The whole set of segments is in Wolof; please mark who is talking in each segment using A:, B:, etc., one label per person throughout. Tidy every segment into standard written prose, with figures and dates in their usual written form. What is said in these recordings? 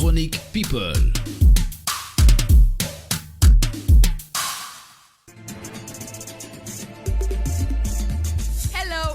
A: Chronique People.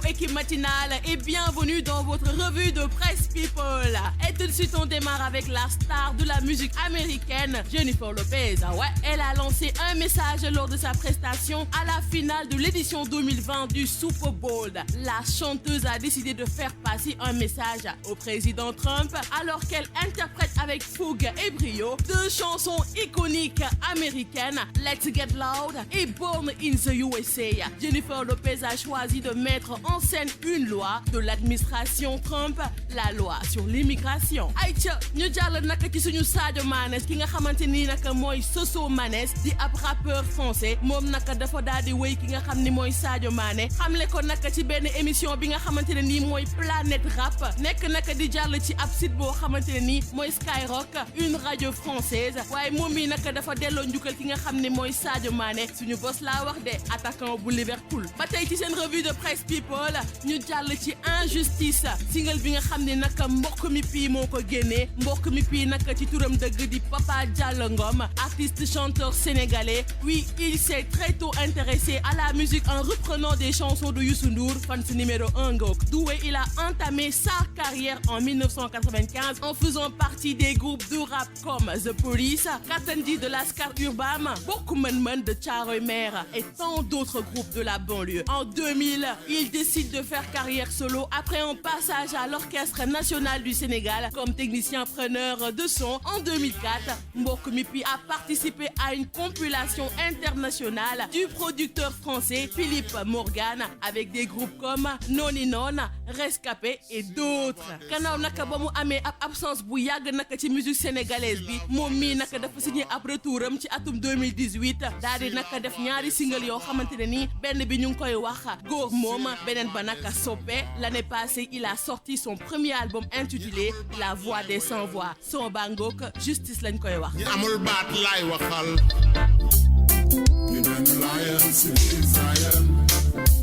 B: Équipe matinale et bienvenue dans votre revue de presse People. Et tout de suite on démarre avec la star de la musique américaine, Jennifer Lopez. Ouais, elle a lancé un message lors de sa prestation à la finale de l'édition 2020 du Super Bowl. La chanteuse a décidé de faire passer un message au président Trump alors qu'elle interprète avec fougue et brio deux chansons iconiques américaines, Let's Get Loud et Born in the USA. Jennifer Lopez a choisi de mettre en scène une loi de l'administration Trump, la loi sur l'immigration. Aïcha, ñu jàll naka ci suñu Sadio Mané ki nga xamanteni naka moy Soso Manes di ab rappeur français mom naka dafa daldi wéy ki nga xamni moy Sadio Mané xamlé ko naka ci benn émission bi nga xamanteni ni moy Planète Rap nek naka di jàll ci ab site bo xamanteni ni moy Skyrock, une radio française waye mom mi naka dafa delloo njukkal ki nga xamni moy Sadio Mané suñu boss la wax de attaquant bu Liverpool. Ba tay ci sen revue de presse People ñu jàll ci injustice single bi nga xam ne naka mbokk mi pii moo ko génnee mbokk mi pii naka ci turam dëgg di Papa Diallo Ngom, artiste chanteur sénégalais. Oui, il s'est très tôt intéressé à la musique en reprenant des chansons de Youssou Ndour, fans numéro 1 Ngok. Doué, il a entamé sa carrière en 1995 en faisant partie des groupes de rap comme The Police, Katandi de Lascar Urbam, Bokk Mën Mën de Thiaroye Mer et tant d'autres groupes de la banlieue. En 2000, il décide de faire carrière solo après un passage à l'Orchestre National du Sénégal comme technicien preneur de son. En 2004, Mbok Mipi a participé à une compilation internationale du producteur français Philippe Morgan avec des groupes comme Noni Non, Rescapé et d'autres. Gannaaw naka ba mu amee ab absence bu yàgg naka ci musique sénégalaise bi moom mii naka dafa signé ab retouram ci atum 2018 daal di naka def ñaari single yoo xamante ne nii benn bi ñu ngi koy wax Góor Moom beneen ba naka Soppe. L'année passée, il a sorti son premier album intitulé La Voix des Sans Voix. Son bangok justice lañ koy wax.
C: Amul baat lay waxal. We been the lions in Zion.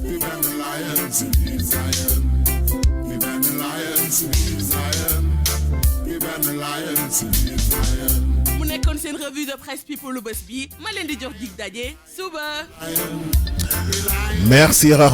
C: We been the lions in Zion. We been the lions in Zion. We been the lions in Zion.
B: Mu nekkoon seen revue de presse People lu bés bi ma leen di jox dig daje suba.
D: Merci Rahma.